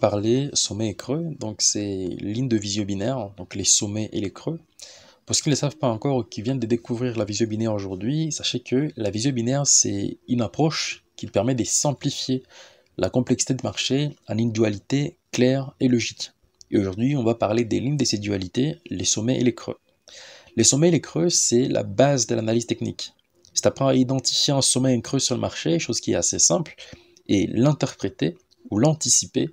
parler sommet et creux. Donc, c'est ligne de visio binaire, donc les sommets et les creux. Pour ceux qui ne le savent pas encore ou qui viennent de découvrir la visio binaire aujourd'hui, sachez que la visio binaire, c'est une approche qui permet de simplifier la complexité de marché en une dualité claire et logique. Et aujourd'hui, on va parler des lignes de ces dualités, les sommets et les creux. Les sommets et les creux, c'est la base de l'analyse technique. Si tu apprends à identifier un sommet et un creux sur le marché, chose qui est assez simple, et l'interpréter ou l'anticiper,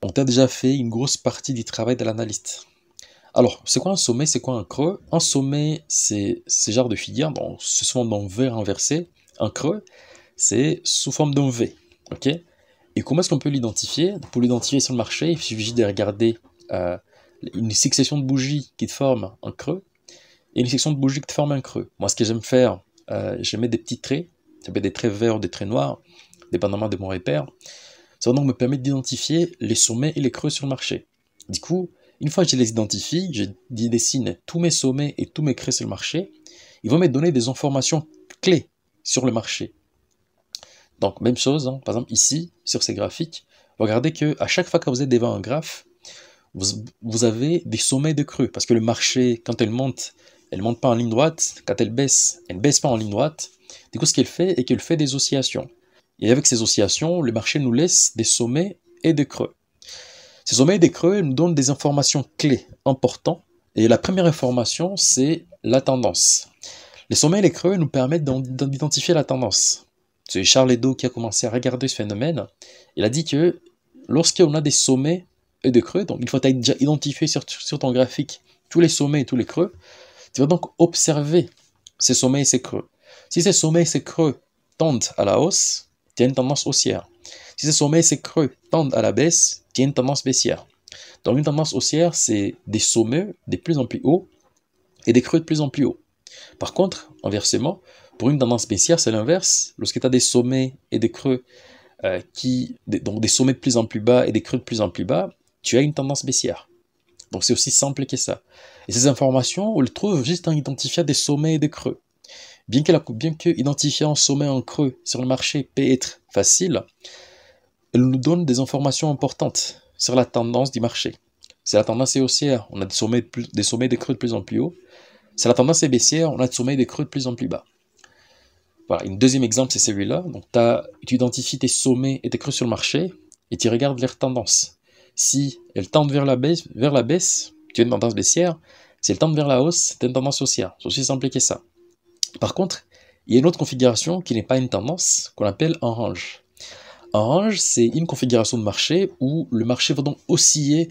on t'a déjà fait une grosse partie du travail de l'analyste. Alors, c'est quoi un sommet, c'est quoi un creux? Un sommet, c'est ce genre de figure, donc c'est souvent dans V inversé. Un creux, c'est sous forme d'un V. Ok? Et comment est-ce qu'on peut l'identifier? Pour l'identifier sur le marché, il suffit de regarder une succession de bougies qui te forment un creux et une succession de bougies qui te forment un creux. Moi, ce que j'aime faire, je mets des petits traits, ça peut être des traits verts ou des traits noirs, dépendamment de mon repère. Ça va donc me permettre d'identifier les sommets et les creux sur le marché. Du coup, une fois que je les identifie, je dessine tous mes sommets et tous mes creux sur le marché, ils vont me donner des informations clés sur le marché. Donc, même chose, hein, par exemple ici, sur ces graphiques, regardez qu'à chaque fois que vous êtes devant un graphe, vous avez des sommets et des creux, parce que le marché, quand elle monte pas en ligne droite, quand elle ne baisse pas en ligne droite. Du coup, ce qu'elle fait est qu'elle fait des oscillations. Et avec ces oscillations, le marché nous laisse des sommets et des creux. Ces sommets et des creux nous donnent des informations clés importantes. Et la première information, c'est la tendance. Les sommets et les creux nous permettent d'identifier la tendance. C'est Charles Edo qui a commencé à regarder ce phénomène. Il a dit que lorsqu'on a des sommets et des creux, donc il faut déjà identifier sur ton graphique tous les sommets et tous les creux, tu vas donc observer ces sommets et ces creux. Si ces sommets et ces creux tendent à la hausse, tu as une tendance haussière. Si ces sommets et ces creux tendent à la baisse, tu as une tendance baissière. Donc une tendance haussière, c'est des sommets de plus en plus hauts et des creux de plus en plus hauts. Par contre, inversement, pour une tendance baissière, c'est l'inverse. Lorsque tu as des sommets et des creux, donc des sommets de plus en plus bas et des creux de plus en plus bas, tu as une tendance baissière. Donc c'est aussi simple que ça. Et ces informations, on les trouve juste en identifiant des sommets et des creux. Bien que identifier un sommet et un creux sur le marché peut être facile, elle nous donne des informations importantes sur la tendance du marché. Si la tendance est haussière, on a des sommets et des creux de plus en plus haut. Si la tendance est baissière, on a des sommets et des creux de plus en plus bas. Voilà, un deuxième exemple, c'est celui-là. Donc tu identifies tes sommets et tes creux sur le marché et tu regardes leur tendance. Si elles tendent vers la baisse, tu as une tendance baissière. Si elles tendent vers la hausse, tu as une tendance haussière. C'est aussi simple que ça. Par contre, il y a une autre configuration qui n'est pas une tendance, qu'on appelle un range. Un range, c'est une configuration de marché où le marché va donc osciller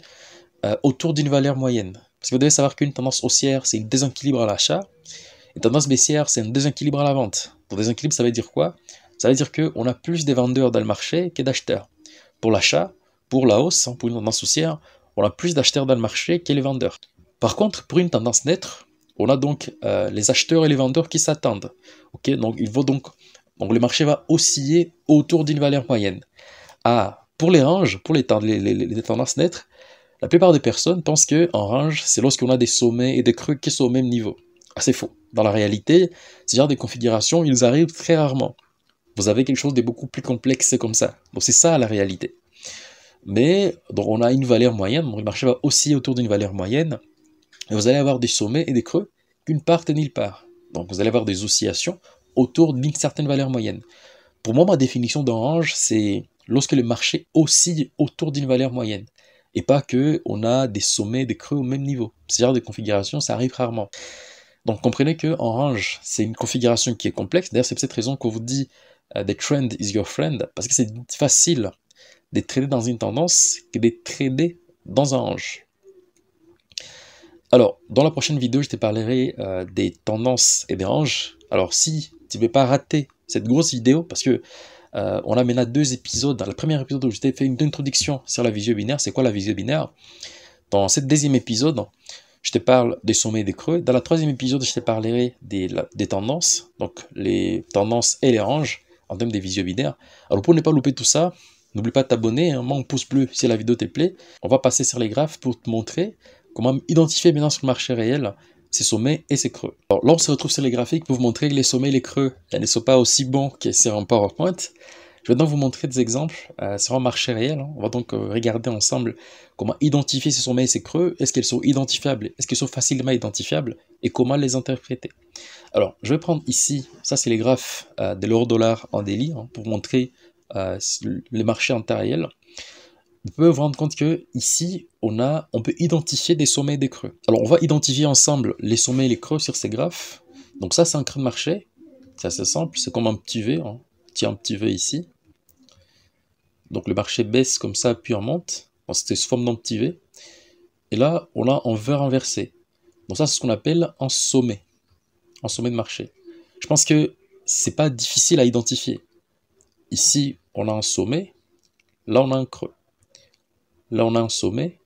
autour d'une valeur moyenne. Parce que vous devez savoir qu'une tendance haussière, c'est un déséquilibre à l'achat. Une tendance baissière, c'est un déséquilibre à la vente. Pour déséquilibre, ça veut dire quoi? Ça veut dire qu'on a plus de vendeurs dans le marché que d'acheteurs. Pour l'achat, pour la hausse, pour une tendance haussière, on a plus d'acheteurs dans le marché que les vendeurs. Par contre, pour une tendance neutre, on a donc les acheteurs et les vendeurs qui s'attendent. Okay, donc le marché va osciller autour d'une valeur moyenne. Pour les ranges, pour les tendances neutres, la plupart des personnes pensent qu'un range, c'est lorsqu'on a des sommets et des creux qui sont au même niveau. C'est faux. Dans la réalité, ce genre de configurations, ils arrivent très rarement. Vous avez quelque chose de beaucoup plus complexe comme ça. Donc c'est ça la réalité. Mais donc on a une valeur moyenne, donc le marché va osciller autour d'une valeur moyenne, et vous allez avoir des sommets et des creux qu'une part et nulle part. Donc vous allez avoir des oscillations autour d'une certaine valeur moyenne. Pour moi, ma définition d'un range, c'est lorsque le marché oscille autour d'une valeur moyenne, et pas qu'on a des sommets et des creux au même niveau. Ce genre de configuration, ça arrive rarement. Donc comprenez qu'un range, c'est une configuration qui est complexe. D'ailleurs, c'est pour cette raison qu'on vous dit the trend is your friend, parce que c'est facile de trader dans une tendance que de trader dans un range. Alors, dans la prochaine vidéo, je te parlerai des tendances et des ranges. Alors, si tu ne veux pas rater cette grosse vidéo, parce que on a maintenant 2 épisodes. Dans le premier épisode où je t'ai fait une introduction sur la visio binaire, c'est quoi la visio binaire? Dans ce deuxième épisode, je te parle des sommets et des creux. Dans le troisième épisode, je te parlerai des tendances, donc les tendances et les ranges en termes de visio binaire. Alors, pour ne pas louper tout ça, n'oublie pas de t'abonner, hein, un pouce bleu si la vidéo te plaît. On va passer sur les graphes pour te montrer comment identifier maintenant sur le marché réel ces sommets et ces creux. Alors là, on se retrouve sur les graphiques pour vous montrer que les sommets et les creux ne sont pas aussi bons que sur un PowerPoint. Je vais donc vous montrer des exemples sur un marché réel. Hein. On va donc regarder ensemble comment identifier ces sommets et ces creux. Est-ce qu'elles sont identifiables? Est-ce qu'elles sont facilement identifiables? Et comment les interpréter? Alors, je vais prendre ici, ça c'est les graphes de l'euro-dollar en daily, hein, pour vous montrer les marchés en temps réel. Vous pouvez vous rendre compte que ici, on peut identifier des sommets et des creux. Alors, on va identifier ensemble les sommets et les creux sur ces graphes. Donc ça, c'est un creux de marché. C'est assez simple, c'est comme un petit V. Hein. Tiens, un petit V ici. Donc le marché baisse comme ça, puis on monte. Bon, c'était sous forme d'un petit V. Et là, on a un V renversé. Donc ça, c'est ce qu'on appelle un sommet de marché. Je pense que c'est pas difficile à identifier. Ici, on a un sommet. Là, on a un creux. Là, on a un sommet.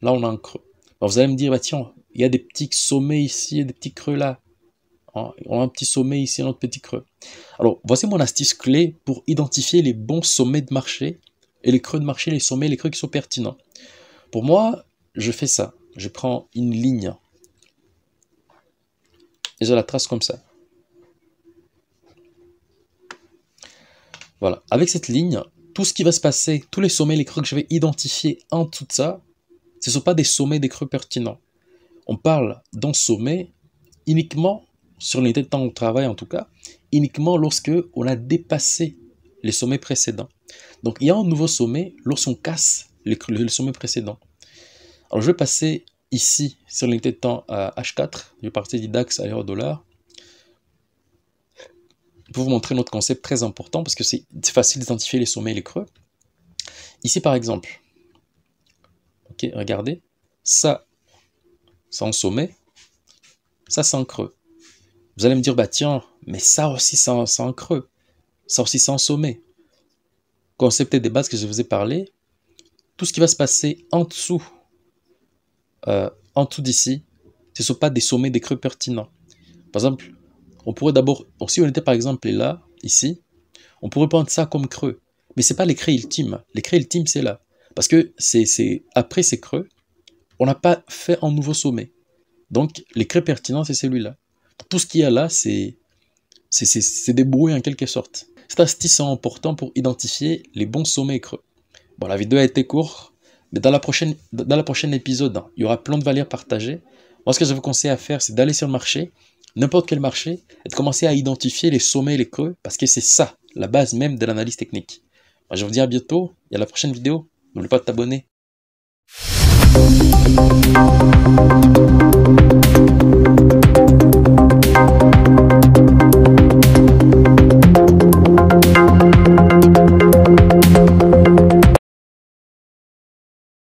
Là, on a un creux. Alors, vous allez me dire, bah tiens, il y a des petits sommets ici et des petits creux là. Hein, on a un petit sommet ici, un autre petit creux. Alors, voici mon astuce clé pour identifier les bons sommets de marché et les creux de marché, les sommets, les creux qui sont pertinents. Pour moi, je fais ça. Je prends une ligne et je la trace comme ça. Voilà. Avec cette ligne, tout ce qui va se passer, tous les sommets, les creux que je vais identifier en tout ça, ce ne sont pas des sommets, des creux pertinents. On parle d'un sommet uniquement, sur l'unité de temps de travail en tout cas, uniquement lorsque on a dépassé les sommets précédents. Donc il y a un nouveau sommet lorsqu'on casse le sommet précédent. Alors je vais passer ici sur l'unité de temps à H4, je vais partir du DAX à l'euro-dollar, pour vous montrer notre concept très important parce que c'est facile d'identifier les sommets et les creux. Ici par exemple, ok, regardez, ça c'est un sommet, ça c'est un creux. Vous allez me dire, bah tiens, mais ça aussi c'est un creux, ça aussi c'est un sommet. Concept des bases que je vous ai parlé, tout ce qui va se passer en dessous d'ici, ce ne sont pas des sommets, des creux pertinents. Par exemple, on pourrait d'abord, si on était par exemple là, ici, on pourrait prendre ça comme creux. Mais ce n'est pas les creux ultimes. Les creux ultimes, c'est là. Parce que après ces creux, on n'a pas fait un nouveau sommet. Donc, les creux pertinents, c'est celui-là. Tout ce qu'il y a là, c'est des bruits en quelque sorte. Cette astuce est important pour identifier les bons sommets et creux. Bon, la vidéo a été courte, mais dans la prochaine épisode, il y aura plein de valeurs partagées. Moi, ce que je vous conseille à faire, c'est d'aller sur le marché, n'importe quel marché, et de commencer à identifier les sommets et les creux, parce que c'est ça, la base même de l'analyse technique. Moi, je vous dis à bientôt, et à la prochaine vidéo. N'oublie pas de t'abonner.